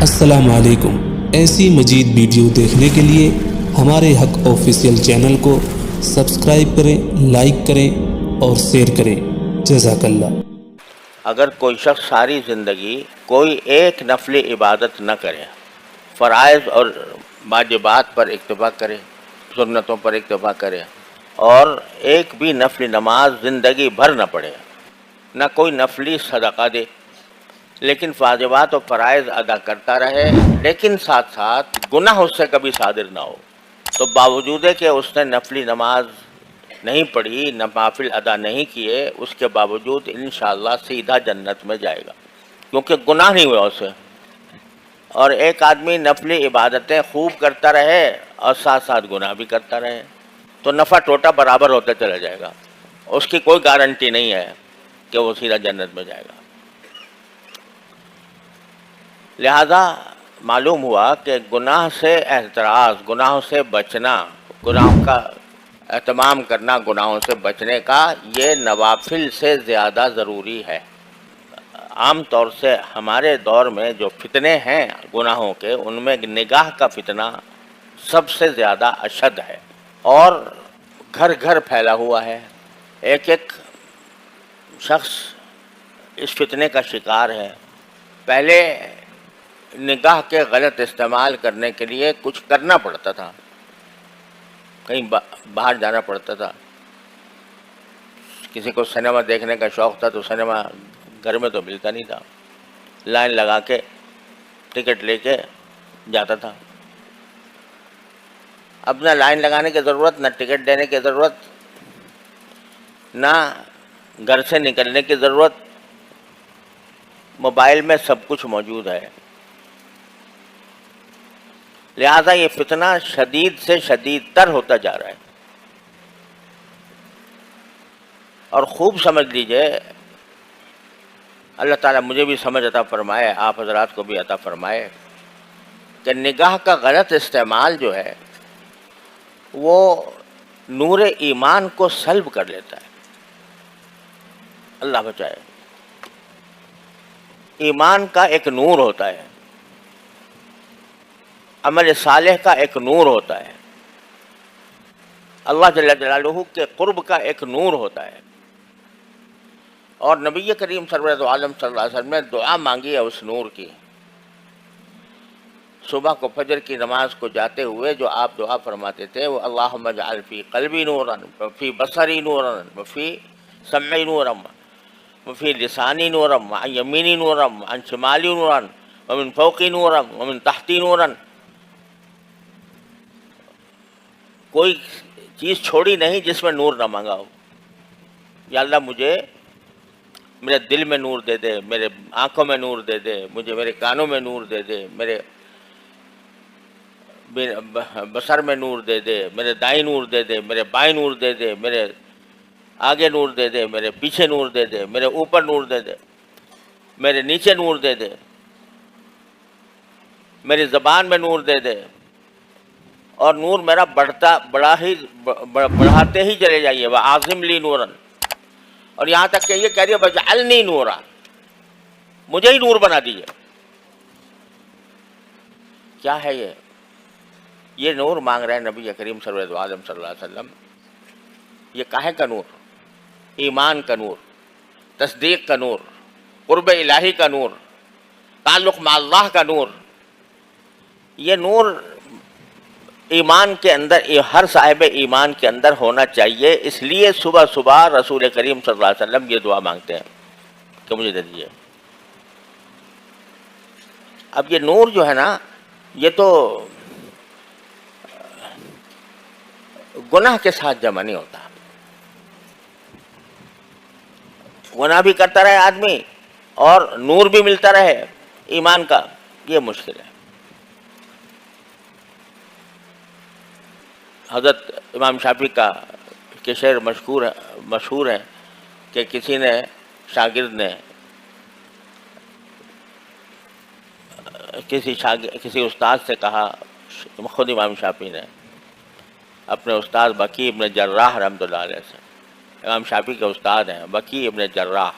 السلام علیکم۔ ایسی مزید ویڈیو دیکھنے کے لیے ہمارے حق آفیشیل چینل کو سبسکرائب کریں، لائک کریں اور شیئر کریں۔ جزاک اللہ۔ اگر کوئی شخص ساری زندگی کوئی ایک نفلی عبادت نہ کرے، فرائض اور واجبات پر اکتفا کرے، سنتوں پر اکتفا کرے، اور ایک بھی نفلی نماز زندگی بھر نہ پڑھے، نہ کوئی نفلی صدقہ دے، لیکن واجبات اور فرائض ادا کرتا رہے، لیکن ساتھ ساتھ گناہ اس سے کبھی صادر نہ ہو، تو باوجود کہ اس نے نفلی نماز نہیں پڑھی، نوافل ادا نہیں کیے، اس کے باوجود انشاءاللہ سیدھا جنت میں جائے گا، کیونکہ گناہ نہیں ہوا اسے۔ اور ایک آدمی نفلی عبادتیں خوب کرتا رہے اور ساتھ ساتھ گناہ بھی کرتا رہے، تو نفع ٹوٹا برابر ہوتا چلا جائے گا، اس کی کوئی گارنٹی نہیں ہے کہ وہ سیدھا جنت میں جائے گا۔ لہذا معلوم ہوا کہ گناہ سے احتراز، گناہوں سے بچنا، گناہوں کا اہتمام کرنا، گناہوں سے بچنے کا، یہ نوافل سے زیادہ ضروری ہے۔ عام طور سے ہمارے دور میں جو فتنے ہیں گناہوں کے، ان میں نگاہ کا فتنہ سب سے زیادہ اشد ہے، اور گھر گھر پھیلا ہوا ہے۔ ایک ایک شخص اس فتنے کا شکار ہے۔ پہلے نگاہ کے غلط استعمال کرنے کے لیے کچھ کرنا پڑتا تھا، کہیں باہر جانا پڑتا تھا۔ کسی کو سنیما دیکھنے کا شوق تھا تو سنیما گھر میں تو ملتا نہیں تھا، لائن لگا کے ٹکٹ لے کے جاتا تھا۔ اب نہ لائن لگانے کی ضرورت، نہ ٹکٹ دینے کی ضرورت، نہ گھر سے نکلنے کی ضرورت، موبائل میں سب کچھ موجود ہے۔ لہذا یہ فتنہ شدید سے شدید تر ہوتا جا رہا ہے، اور خوب سمجھ لیجئے، اللہ تعالیٰ مجھے بھی سمجھ عطا فرمائے، آپ حضرات کو بھی عطا فرمائے، کہ نگاہ کا غلط استعمال جو ہے وہ نور ایمان کو سلب کر لیتا ہے۔ اللہ بچائے۔ ایمان کا ایک نور ہوتا ہے، عمل صالح کا ایک نور ہوتا ہے، اللہ جل جلالہ کے قرب کا ایک نور ہوتا ہے، اور نبی کریم سرورت عالم صلی اللہ علیہ وسلم نے دعا مانگی ہے اس نور کی۔ صبح کو فجر کی نماز کو جاتے ہوئے جو آپ دعا فرماتے تھے وہ اللہم اجعل فی قلبی نورا وفی بصری نورا وفی سمعی نورا وفی لسانی نورا وعن یمینی نورا وعن شمالی نورا ومن فوقی نورا ومن تحتی نورا۔ کوئی چیز چھوڑی نہیں جس میں نور نہ مانگا ہو۔ یا اللہ مجھے میرے دل میں نور دے دے، میرے آنکھوں میں نور دے دے، مجھے میرے کانوں میں نور دے دے، میرے بصر میں نور دے دے، میرے دائیں نور دے دے، میرے بائیں نور دے دے، میرے آگے نور دے دے، میرے پیچھے نور دے دے، میرے اوپر نور دے دے، میرے نیچے نور دے دے، میری زبان میں نور دے دے، اور نور میرا بڑھاتے ہی چلے جائیے، وَعَظِمْ لِي نُورًا، اور یہاں تک کہ یہ کہہ رہی ہے وَاجْعَلْنِي نُورًا، مجھے ہی نور بنا دیجیے۔ کیا ہے یہ نور مانگ رہے ہیں نبی کریم صلی اللہ علیہ وسلم۔ یہ کاہے کا نور؟ ایمان کا نور، تصدیق کا نور، قرب الہی کا نور، تعلق مع اللہ کا نور۔ یہ نور ایمان کے اندر، ہر صاحب ایمان کے اندر ہونا چاہیے، اس لیے صبح صبح رسول کریم صلی اللہ علیہ وسلم یہ دعا مانگتے ہیں کہ مجھے دے دیجیے۔ اب یہ نور جو ہے نا، یہ تو گناہ کے ساتھ جمع نہیں ہوتا۔ گناہ بھی کرتا رہے آدمی اور نور بھی ملتا رہے ایمان کا، یہ مشکل ہے۔ حضرت امام شافعی کا کہ شعر مشہور ہے کہ کسی نے شاگرد نے کسی استاد سے کہا، خود امام شافعی نے اپنے استاد بکی ابن جراح رحمۃ اللہ علیہ سے، امام شافعی کے استاد ہیں بکی ابن جراح،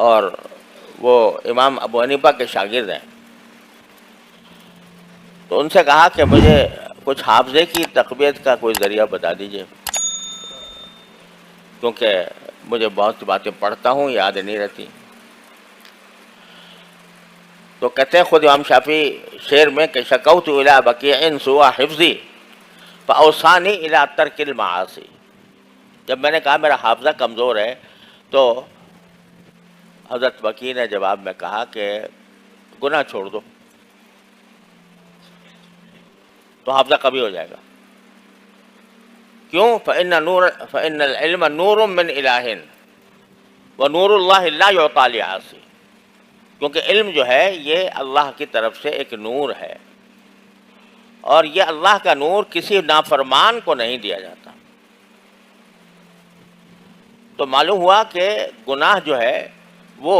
اور وہ امام ابو حنیفہ کے شاگرد ہیں، تو ان سے کہا کہ مجھے کچھ حافظے کی تقویت کا کوئی ذریعہ بتا دیجئے، کیونکہ مجھے بہت باتیں پڑھتا ہوں یاد نہیں رہتی. تو کہتے ہیں خود امام شافعی شعر میں کہ شکوت الی بقیع سوء حفظی فاوصانی الی ترک المعاصی. جب میں نے کہا میرا حافظہ کمزور ہے تو حضرت بقیع نے جواب میں کہا کہ گناہ چھوڑ دو تو حافظہ کبھی ہو جائے گا. کیوں؟ فإن العلم نور من الہ ونور اللہ لا یعطی لعاصی. کیونکہ علم جو ہے یہ اللہ کی طرف سے ایک نور ہے، اور یہ اللہ کا نور کسی نافرمان کو نہیں دیا جاتا. تو معلوم ہوا کہ گناہ جو ہے وہ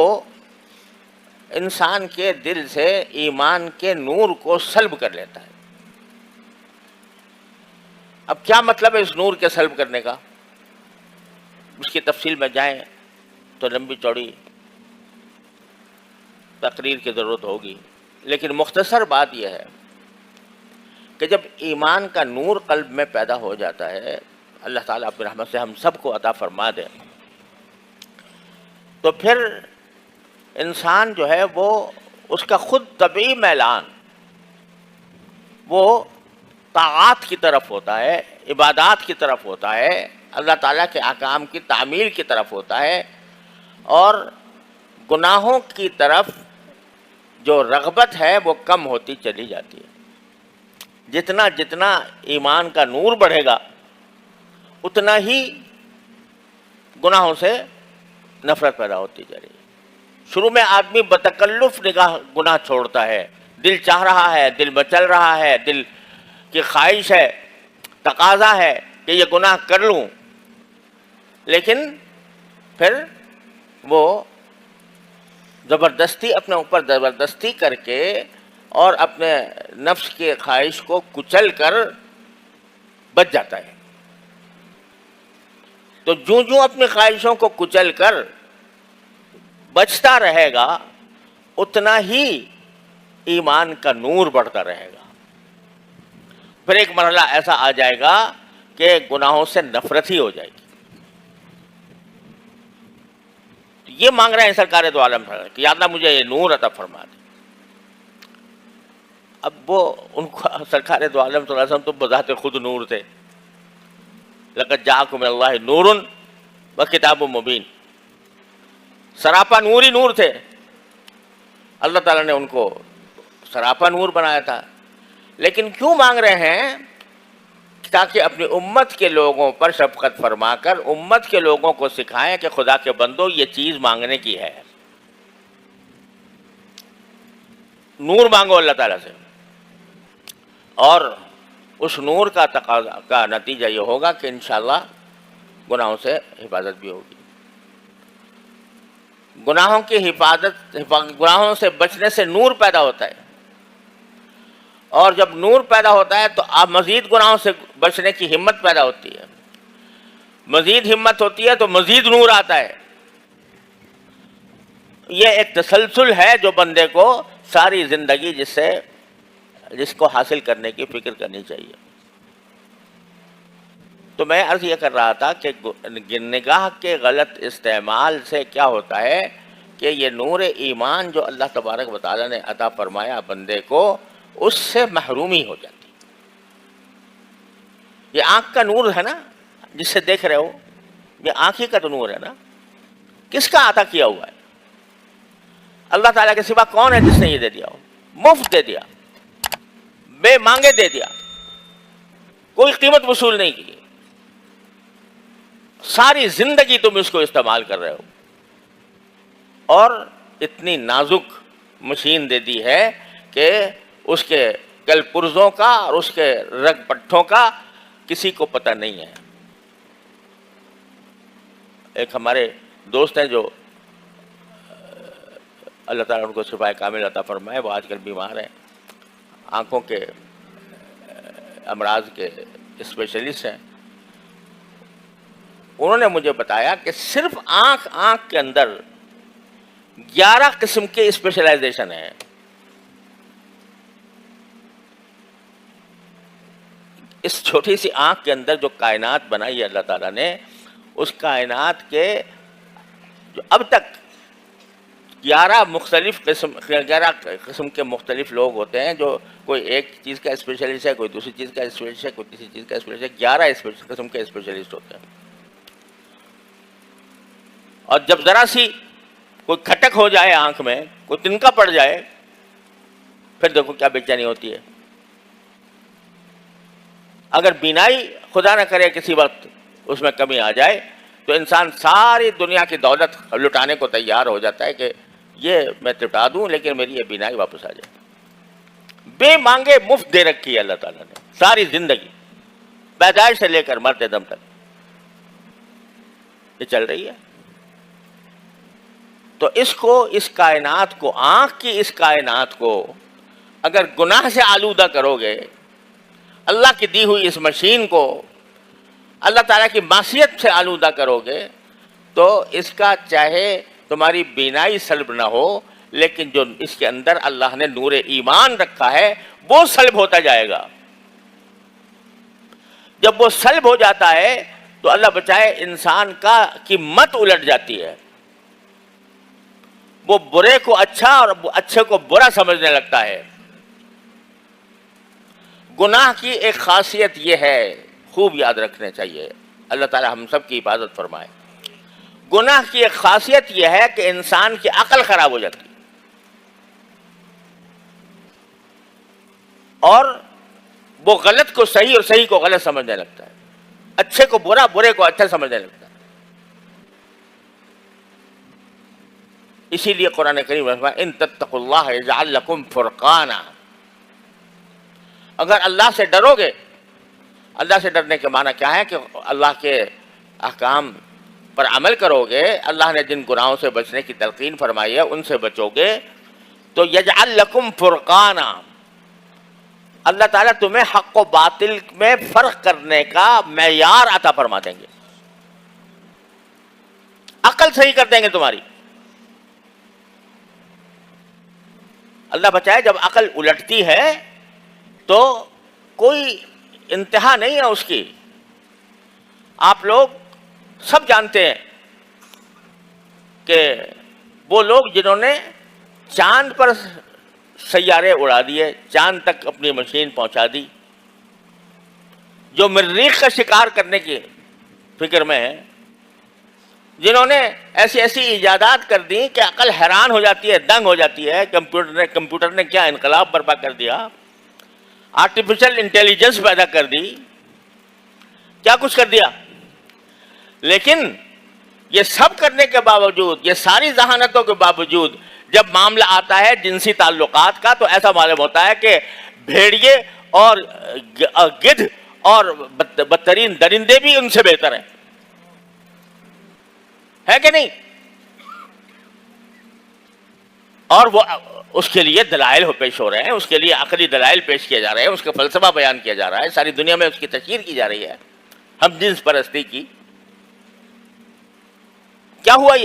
انسان کے دل سے ایمان کے نور کو سلب کر لیتا ہے. اب کیا مطلب ہے اس نور کے سلب کرنے کا؟ اس کی تفصیل میں جائیں تو لمبی چوڑی تقریر کی ضرورت ہوگی، لیکن مختصر بات یہ ہے کہ جب ایمان کا نور قلب میں پیدا ہو جاتا ہے، اللہ تعالیٰ اپنی رحمت سے ہم سب کو عطا فرما دے، تو پھر انسان جو ہے وہ اس کا خود طبعی میلان وہ طاعات کی طرف ہوتا ہے، عبادات کی طرف ہوتا ہے، اللہ تعالیٰ کے احکام کی تعمیل کی طرف ہوتا ہے، اور گناہوں کی طرف جو رغبت ہے وہ کم ہوتی چلی جاتی ہے. جتنا جتنا ایمان کا نور بڑھے گا اتنا ہی گناہوں سے نفرت پیدا ہوتی جا رہی ہے. شروع میں آدمی بتکلف نگاہ گناہ چھوڑتا ہے، دل چاہ رہا ہے، دل مچل رہا ہے، دل کی خواہش ہے، تقاضا ہے کہ یہ گناہ کر لوں، لیکن پھر وہ زبردستی اپنے اوپر زبردستی کر کے اور اپنے نفس کے خواہش کو کچل کر بچ جاتا ہے. تو جوں اپنی خواہشوں کو کچل کر بچتا رہے گا اتنا ہی ایمان کا نور بڑھتا رہے گا. پھر ایک مرحلہ ایسا آ جائے گا کہ گناہوں سے نفرت ہی ہو جائے گی. یہ مانگ رہے ہیں سرکار دو عالم کہ یا اللہ مجھے یہ نور عطا فرما دے. اب وہ ان کو سرکار دو عالم صلی اللہ علیہ وسلم تو بذات خود نور تھے. لقد جاءکم من اللہ نور وکتاب مبین، سراپا نور ہی نور تھے. اللہ تعالیٰ نے ان کو سراپا نور بنایا تھا. لیکن کیوں مانگ رہے ہیں؟ تاکہ اپنی امت کے لوگوں پر شفقت فرما کر امت کے لوگوں کو سکھائیں کہ خدا کے بندو یہ چیز مانگنے کی ہے. نور مانگو اللہ تعالیٰ سے، اور اس نور کا تقاضا کا نتیجہ یہ ہوگا کہ انشاءاللہ گناہوں سے حفاظت بھی ہوگی. گناہوں کی گناہوں سے بچنے سے نور پیدا ہوتا ہے، اور جب نور پیدا ہوتا ہے تو آپ مزید گناہوں سے بچنے کی ہمت پیدا ہوتی ہے. مزید ہمت ہوتی ہے تو مزید نور آتا ہے. یہ ایک تسلسل ہے جو بندے کو ساری زندگی جس کو حاصل کرنے کی فکر کرنی چاہیے. تو میں عرض یہ کر رہا تھا کہ نگاہ کے غلط استعمال سے کیا ہوتا ہے کہ یہ نور ایمان جو اللہ تبارک و تعالیٰ نے عطا فرمایا بندے کو، اس سے محرومی ہو جاتی. یہ آنکھ کا نور ہے نا جس سے دیکھ رہے ہو، یہ آنکھ ہی کا تو نور ہے نا. کس کا عطا کیا ہوا ہے؟ اللہ تعالیٰ کے سوا کون ہے جس نے یہ دے دیا ہو؟ مفت دے دیا، بے مانگے دے دیا، کوئی قیمت وصول نہیں کی. ساری زندگی تم اس کو استعمال کر رہے ہو، اور اتنی نازک مشین دے دی ہے کہ اس کے گل پرزوں کا اور اس کے رگ پٹھوں کا کسی کو پتہ نہیں ہے. ایک ہمارے دوست ہیں جو اللہ تعالیٰ ان کو شفائے کامل عطا فرمائے، وہ آج کل بیمار ہیں، آنکھوں کے امراض کے اسپیشلسٹ ہیں. انہوں نے مجھے بتایا کہ صرف آنکھ کے اندر 11 قسم کے اسپیشلائزیشن ہیں. اس چھوٹی سی آنکھ کے اندر جو کائنات بنائی ہے اللہ تعالیٰ نے، اس کائنات کے جو اب تک 11 قسم کے مختلف لوگ ہوتے ہیں، جو کوئی ایک چیز کا اسپیشلسٹ ہے، کوئی دوسری چیز کا اسپیشلسٹ ہے، کوئی تیسری چیز کا اسپیشلسٹ ہے، 11 قسم کے اسپیشلسٹ ہوتے ہیں. اور جب ذرا سی کوئی کھٹک ہو جائے آنکھ میں، کوئی تنکا پڑ جائے، پھر دیکھو کیا بے چینی ہوتی ہے. اگر بینائی خدا نہ کرے کسی وقت اس میں کمی آ جائے تو انسان ساری دنیا کی دولت لٹانے کو تیار ہو جاتا ہے کہ یہ میں لٹا دوں لیکن میری یہ بینائی واپس آ جائے. بے مانگے مفت دے رکھی ہے اللہ تعالیٰ نے ساری زندگی، پیدائش سے لے کر مرتے دم تک یہ چل رہی ہے. تو اس کائنات کو، آنکھ کی اس کائنات کو اگر گناہ سے آلودہ کرو گے، اللہ کی دی ہوئی اس مشین کو اللہ تعالیٰ کی معصیت سے آلودہ کرو گے، تو اس کا چاہے تمہاری بینائی سلب نہ ہو، لیکن جو اس کے اندر اللہ نے نور ایمان رکھا ہے وہ سلب ہوتا جائے گا. جب وہ سلب ہو جاتا ہے تو اللہ بچائے انسان کی مت الٹ جاتی ہے. وہ برے کو اچھا اور اچھے کو برا سمجھنے لگتا ہے. گناہ کی ایک خاصیت یہ ہے، خوب یاد رکھنے چاہیے، اللہ تعالی ہم سب کی حفاظت فرمائے. گناہ کی ایک خاصیت یہ ہے کہ انسان کی عقل خراب ہو جاتی ہے اور وہ غلط کو صحیح اور صحیح کو غلط سمجھنے لگتا ہے، اچھے کو برا، برے کو اچھا سمجھنے لگتا ہے. اسی لیے قرآن کریم میں فرمایا ان تتقوا اللہ یجعل لکم فرقانا. اگر اللہ سے ڈرو گے، اللہ سے ڈرنے کے معنی کیا ہے کہ اللہ کے احکام پر عمل کرو گے، اللہ نے جن گناہوں سے بچنے کی تلقین فرمائی ہے ان سے بچو گے، تو یجعل لکم فرقانا، اللہ تعالیٰ تمہیں حق و باطل میں فرق کرنے کا معیار عطا فرما دیں گے، عقل صحیح کر دیں گے تمہاری. اللہ بچائے جب عقل الٹتی ہے تو کوئی انتہا نہیں ہے اس کی. آپ لوگ سب جانتے ہیں کہ وہ لوگ جنہوں نے چاند پر سیارے اڑا دیے، چاند تک اپنی مشین پہنچا دی، جو مریخ کا شکار کرنے کی فکر میں ہے، جنہوں نے ایسی ایجادات کر دی کہ عقل حیران ہو جاتی ہے، دنگ ہو جاتی ہے. کمپیوٹر نے کیا انقلاب برپا کر دیا، آرٹیفیشل انٹیلیجنس پیدا کر دی، کیا کچھ کر دیا. لیکن یہ سب کرنے کے باوجود، یہ ساری ذہانتوں کے باوجود، جب معاملہ آتا ہے جنسی تعلقات کا تو ایسا معلوم ہوتا ہے کہ بھیڑیے اور گدھ اور بدترین درندے بھی ان سے بہتر ہیں، ہے کہ نہیں؟ اور وہ اس کے لیے دلائل پیش ہو رہے ہیں، اس کے لیے عقلی دلائل پیش کیے جا رہے ہیں، اس کا فلسفہ بیان کیا جا رہا ہے، ساری دنیا میں اس کی تشہیر کی جا رہی ہے، ہم جنس پرستی کی. کیا ہوا؟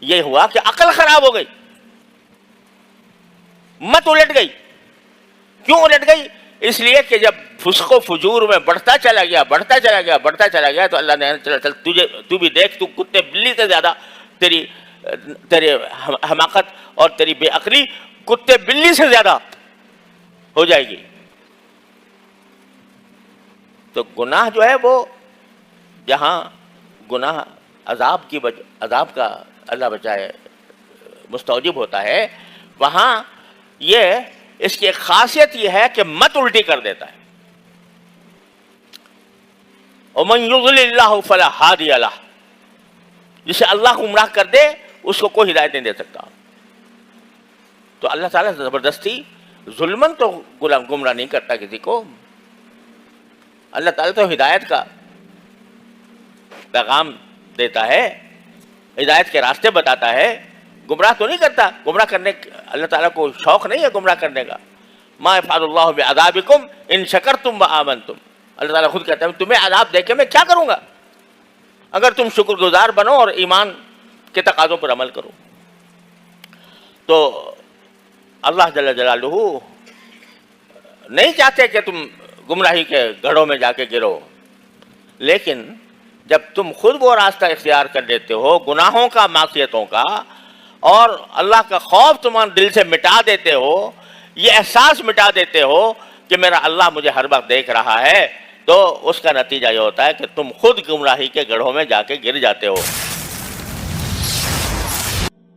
یہ ہوا کہ عقل خراب ہو گئی، مت الٹ گئی. کیوں الٹ گئی؟ اس لیے کہ جب فسق و فجور میں بڑھتا چلا گیا تو اللہ نے چل تو بھی دیکھ، تو کتے بلی سے زیادہ تیری حماقت اور تیری بے عقلی کتے بلی سے زیادہ ہو جائے گی. تو گناہ جو ہے وہ جہاں گناہ عذاب کا اللہ بچائے مستوجب ہوتا ہے، وہاں اس کی ایک خاصیت یہ ہے کہ مت الٹی کر دیتا ہے. وَمَن يُضْلِلِ اللَّهُ فَلَا هَادِيَ لَهُ، جسے اللہ گمراہ کر دے اس کو کوئی ہدایت نہیں دے سکتا. تو اللہ تعالیٰ زبردستی ظلمن تو گمراہ نہیں کرتا کسی کو. اللہ تعالیٰ تو ہدایت کا پیغام دیتا ہے، ہدایت کے راستے بتاتا ہے، گمراہ تو نہیں کرتا. گمراہ کرنے اللہ تعالیٰ کو شوق نہیں ہے گمراہ کرنے کا. ما یفعل اللہ بعذابکم ان شکرتم وآمنتم، اللہ تعالیٰ خود کہتا ہے تمہیں عذاب دے کے میں کیا کروں گا اگر تم شکر گزار بنو اور ایمان کے تقاضوں پر عمل کرو. تو اللہ جل جلالہ نہیں چاہتے کہ تم گمراہی کے گڑھوں میں جا کے گرو، لیکن جب تم خود وہ راستہ اختیار کر لیتے ہو گناہوں کا، معصیتوں کا، اور اللہ کا خوف تمہارے دل سے مٹا دیتے ہو، یہ احساس مٹا دیتے ہو کہ میرا اللہ مجھے ہر وقت دیکھ رہا ہے، تو اس کا نتیجہ یہ ہوتا ہے کہ تم خود گمراہی کے گڑھوں میں جا کے گر جاتے ہو۔